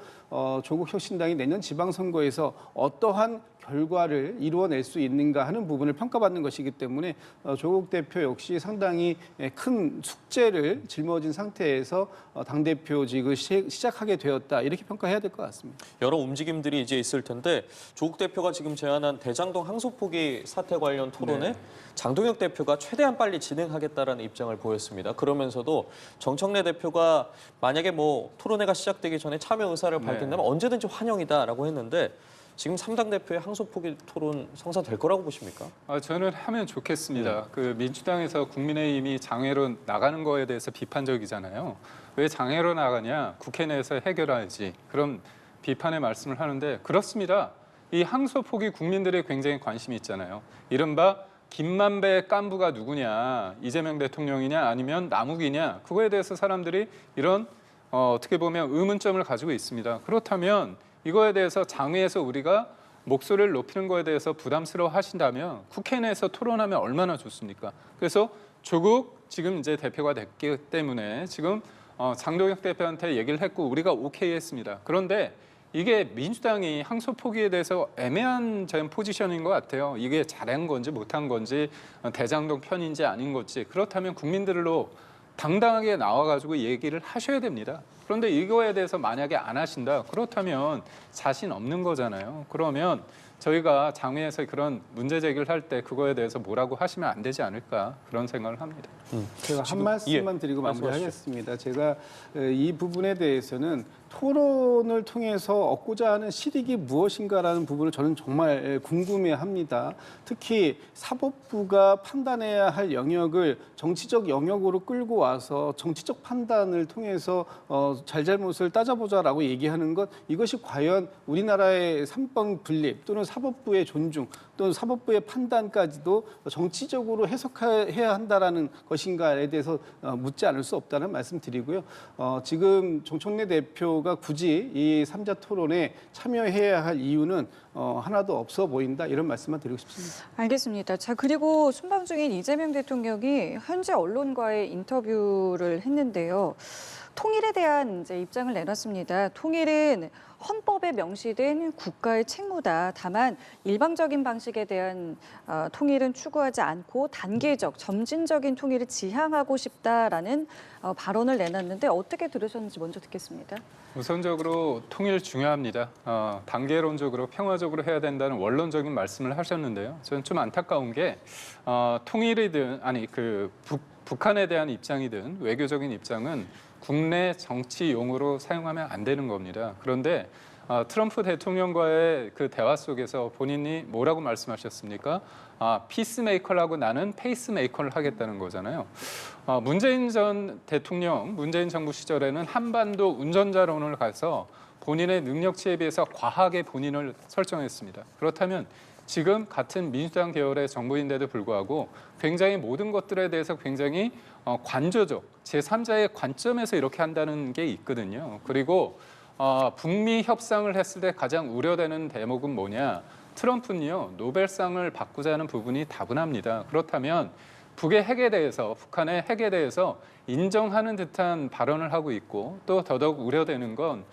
조국 혁신당이 내년 지방선거에서 어떠한 결과를 이루어낼 수 있는가 하는 부분을 평가받는 것이기 때문에 조국 대표 역시 상당히 큰 숙제를 짊어진 상태에서 당대표직을 시작하게 되었다 이렇게 평가해야 될 것 같습니다. 여러 움직임들이 이제 있을 텐데 조국 대표가 지금 제안한 대장동 항소포기 사태 관련 토론에 장동혁 대표가 최대한 빨리 진행하겠다라는 입장을 보였습니다. 그러면서도 정청래 대표가 만약에 뭐 토론회가 시작되기 전에 참여 의사를 밝힌다면 언제든지 환영이다라고 했는데 지금 3당 대표의 항소포기 토론 성사될 거라고 보십니까? 저는 하면 좋겠습니다. 그 민주당에서 국민의힘이 장외로 나가는 거에 대해서 비판적이잖아요. 왜 장외로 나가냐? 국회 내에서 해결해야지. 그런 비판의 말씀을 하는데 그렇습니다. 이 항소포기 국민들의 굉장히 관심이 있잖아요. 이른바 김만배 깐부가 누구냐? 이재명 대통령이냐 아니면 남욱이냐? 그거에 대해서 사람들이 이런 어떻게 보면 의문점을 가지고 있습니다. 그렇다면 이거에 대해서 장외에서 우리가 목소리를 높이는 거에 대해서 부담스러워 하신다면 국회 내에서 토론하면 얼마나 좋습니까? 그래서 조국 지금 이제 대표가 됐기 때문에 지금 장동혁 대표한테 얘기를 했고 우리가 오케이 했습니다. 그런데 이게 민주당이 항소 포기에 대해서 애매한 포지션인 것 같아요. 이게 잘한 건지 못한 건지 대장동 편인지 아닌 건지 그렇다면 국민들로 당당하게 나와가지고 얘기를 하셔야 됩니다. 그런데 이거에 대해서 만약에 안 하신다 그렇다면 자신 없는 거잖아요. 그러면 저희가 장외에서 그런 문제 제기를 할 때 그거에 대해서 뭐라고 하시면 안 되지 않을까 그런 생각을 합니다. 제가 한 말씀만 드리고 마무리하겠습니다. 제가 이 부분에 대해서는 토론을 통해서 얻고자 하는 실익이 무엇인가라는 부분을 저는 정말 궁금해합니다. 특히 사법부가 판단해야 할 영역을 정치적 영역으로 끌고 와서 정치적 판단을 통해서 잘잘못을 따져보자라고 얘기하는 것 이것이 과연 우리나라의 삼권 분립 또는 사법부의 존중 또는 사법부의 판단까지도 정치적으로 해석해야 한다라는 것인가에 대해서 묻지 않을 수 없다는 말씀드리고요. 지금 정청래 대표가 굳이 이 3자 토론에 참여해야 할 이유는 하나도 없어 보인다 이런 말씀만 드리고 싶습니다. 알겠습니다. 자, 그리고 순방 중인 이재명 대통령이 현재 언론과의 인터뷰를 했는데요. 통일에 대한 이제 입장을 내놨습니다. 통일은 헌법에 명시된 국가의 책무다. 다만 일방적인 방식에 대한 통일은 추구하지 않고 단계적, 점진적인 통일을 지향하고 싶다라는 발언을 내놨는데 어떻게 들으셨는지 먼저 듣겠습니다. 우선적으로 통일 중요합니다. 단계론적으로 평화적으로 해야 된다는 원론적인 말씀을 하셨는데요. 저는 좀 안타까운 게 통일이든 아니 북한에 대한 입장이든 외교적인 입장은 국내 정치용으로 사용하면 안 되는 겁니다. 그런데 트럼프 대통령과의 그 대화 속에서 본인이 뭐라고 말씀하셨습니까? 피스메이커라고 나는 페이스메이커를 하겠다는 거잖아요. 문재인 전 대통령, 문재인 정부 시절에는 한반도 운전자론을 가서 본인의 능력치에 비해서 과하게 본인을 설정했습니다. 그렇다면 지금 같은 민주당 계열의 정부인데도 불구하고 굉장히 모든 것들에 대해서 굉장히 관조적, 제3자의 관점에서 이렇게 한다는 게 있거든요. 그리고 북미 협상을 했을 때 가장 우려되는 대목은 뭐냐? 트럼프는요, 노벨상을 받고자 하는 부분이 다분합니다. 그렇다면 북의 핵에 대해서, 북한의 핵에 대해서 인정하는 듯한 발언을 하고 있고 또 더더욱 우려되는 건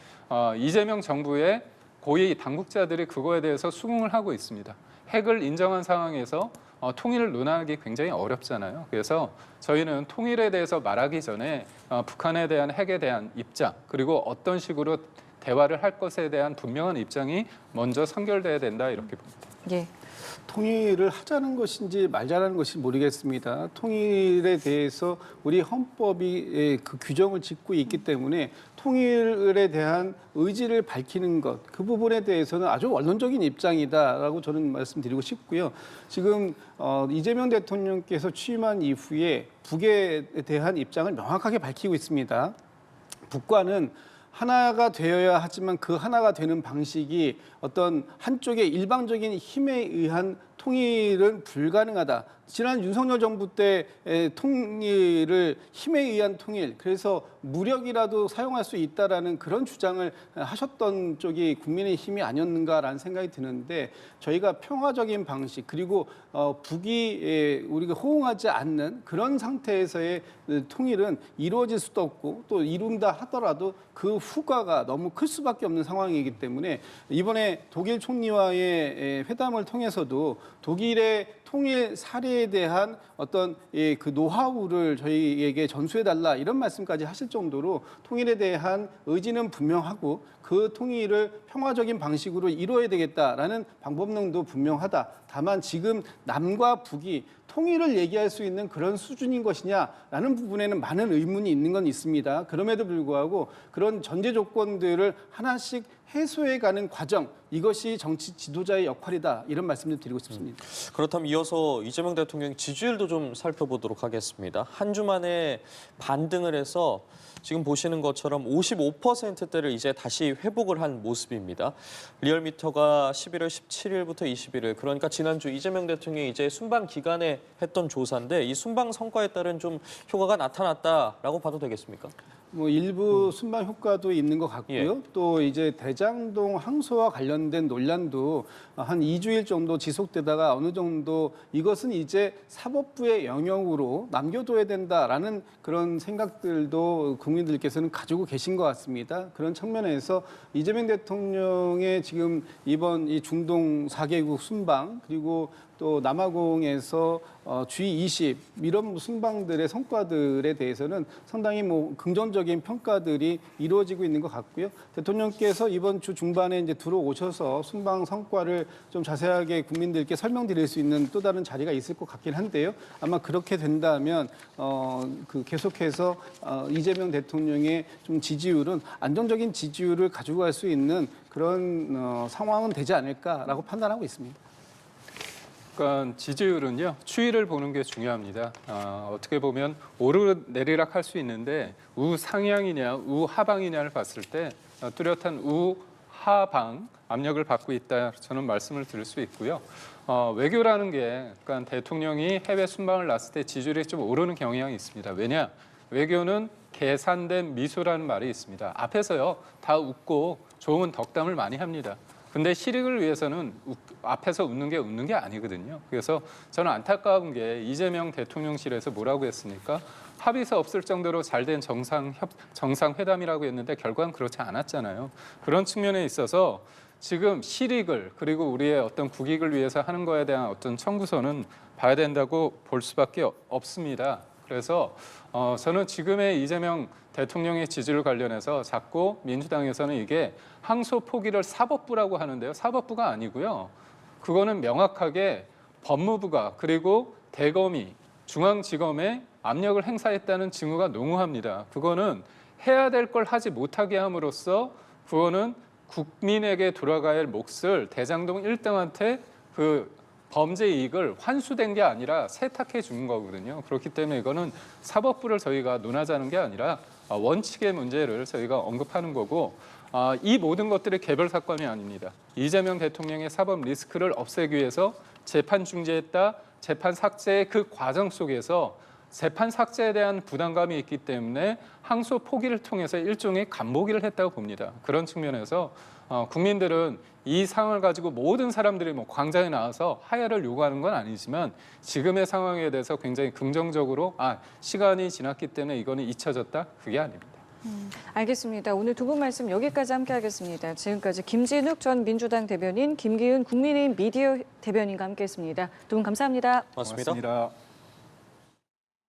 이재명 정부의 고위 당국자들이 그거에 대해서 수긍을 하고 있습니다. 핵을 인정한 상황에서 통일을 논하기 굉장히 어렵잖아요. 그래서 저희는 통일에 대해서 말하기 전에 북한에 대한 핵에 대한 입장 그리고 어떤 식으로 대화를 할 것에 대한 분명한 입장이 먼저 선결돼야 된다 이렇게 봅니다. 예. 통일을 하자는 것인지 말자는 것인지 모르겠습니다. 통일에 대해서 우리 헌법이 그 규정을 짓고 있기 때문에 통일에 대한 의지를 밝히는 것, 그 부분에 대해서는 아주 원론적인 입장이다라고 저는 말씀드리고 싶고요. 지금 이재명 대통령께서 취임한 이후에 북에 대한 입장을 명확하게 밝히고 있습니다. 북과는 하나가 되어야 하지만 그 하나가 되는 방식이 어떤 한쪽의 일방적인 힘에 의한 통일은 불가능하다. 지난 윤석열 정부 때 통일을 힘에 의한 통일, 그래서 무력이라도 사용할 수 있다라는 그런 주장을 하셨던 쪽이 국민의힘이 아니었는가라는 생각이 드는데 저희가 평화적인 방식 그리고 북이 우리가 호응하지 않는 그런 상태에서의 통일은 이루어질 수도 없고 또 이룬다 하더라도 그 후과가 너무 클 수밖에 없는 상황이기 때문에 이번에 독일 총리와의 회담을 통해서도 독일의 통일 사례에 대한 어떤 그 노하우를 저희에게 전수해달라 이런 말씀까지 하실 정도로 통일에 대한 의지는 분명하고 그 통일을 평화적인 방식으로 이루어야 되겠다라는 방법론도 분명하다. 다만 지금 남과 북이 통일을 얘기할 수 있는 그런 수준인 것이냐라는 부분에는 많은 의문이 있는 건 있습니다. 그럼에도 불구하고 그런 전제 조건들을 하나씩 해소해가는 과정, 이것이 정치 지도자의 역할이다. 이런 말씀을 드리고 싶습니다. 그렇다면 이어서 이재명 대통령 지지율도 좀 살펴보도록 하겠습니다. 한 주 만에 반등을 해서 지금 보시는 것처럼 55%대를 이제 다시 회복을 한 모습입니다. 리얼미터가 11월 17일부터 21일, 그러니까 지난주 이재명 대통령이 이제 순방 기간에 했던 조사인데 이 순방 성과에 따른 좀 효과가 나타났다라고 봐도 되겠습니까? 뭐 일부 순방 효과도 있는 것 같고요. 예. 또 이제 대장동 항소와 관련된 논란도 한 2주일 정도 지속되다가 어느 정도 이것은 이제 사법부의 영역으로 남겨둬야 된다라는 그런 생각들도 국민들께서는 가지고 계신 것 같습니다. 그런 측면에서 이재명 대통령의 지금 이번 이 중동 4개국 순방 그리고 또 남아공에서 G20 이런 순방들의 성과들에 대해서는 상당히 뭐 긍정적인 평가들이 이루어지고 있는 것 같고요. 대통령께서 이번 주 중반에 이제 들어오셔서 순방 성과를 좀 자세하게 국민들께 설명드릴 수 있는 또 다른 자리가 있을 것 같긴 한데요. 아마 그렇게 된다면 계속해서 이재명 대통령의 좀 지지율은 안정적인 지지율을 가지고 갈 수 있는 그런 상황은 되지 않을까라고 판단하고 있습니다. 그러니까 지지율은요 추이를 보는 게 중요합니다. 어떻게 보면 오르내리락 할 수 있는데 우상향이냐 우하방이냐를 봤을 때 뚜렷한 우하방 압력을 받고 있다 저는 말씀을 드릴 수 있고요. 외교라는 게 그러니까 대통령이 해외 순방을 났을 때 지지율이 좀 오르는 경향이 있습니다. 왜냐? 외교는 계산된 미소라는 말이 있습니다. 앞에서요 다 웃고 좋은 덕담을 많이 합니다. 근데 실익을 위해서는 앞에서 웃는 게 아니거든요. 그래서 저는 안타까운 게 이재명 대통령실에서 뭐라고 했습니까? 합의서 없을 정도로 잘된 정상회담이라고 했는데 결과는 그렇지 않았잖아요. 그런 측면에 있어서 지금 실익을 그리고 우리의 어떤 국익을 위해서 하는 거에 대한 어떤 청구서는 봐야 된다고 볼 수밖에 없습니다. 그래서 저는 지금의 이재명 대통령의 지지를 관련해서 자꾸 민주당에서는 이게 항소 포기를 사법부라고 하는데요. 사법부가 아니고요. 그거는 명확하게 법무부가 그리고 대검이 중앙지검에 압력을 행사했다는 징후가 농후합니다. 그거는 해야 될 걸 하지 못하게 함으로써 그거는 국민에게 돌아가야 할 몫을 대장동 1등한테 그 범죄 이익을 환수된 게 아니라 세탁해 준 거거든요. 그렇기 때문에 이거는 사법부를 저희가 논하자는 게 아니라 원칙의 문제를 저희가 언급하는 거고 이 모든 것들이 개별 사건이 아닙니다. 이재명 대통령의 사법 리스크를 없애기 위해서 재판 중지했다, 재판 삭제의 그 과정 속에서 재판 삭제에 대한 부담감이 있기 때문에 항소 포기를 통해서 일종의 간보기를 했다고 봅니다. 그런 측면에서 국민들은 이 상황을 가지고 모든 사람들이 뭐 광장에 나와서 하야를 요구하는 건 아니지만 지금의 상황에 대해서 굉장히 긍정적으로 시간이 지났기 때문에 이거는 잊혀졌다? 그게 아닙니다. 알겠습니다. 오늘 두 분 말씀 여기까지 함께하겠습니다. 지금까지 김진욱 전 민주당 대변인, 김기은 국민의힘 미디어 대변인과 함께했습니다. 두 분 감사합니다. 고맙습니다. 고맙습니다.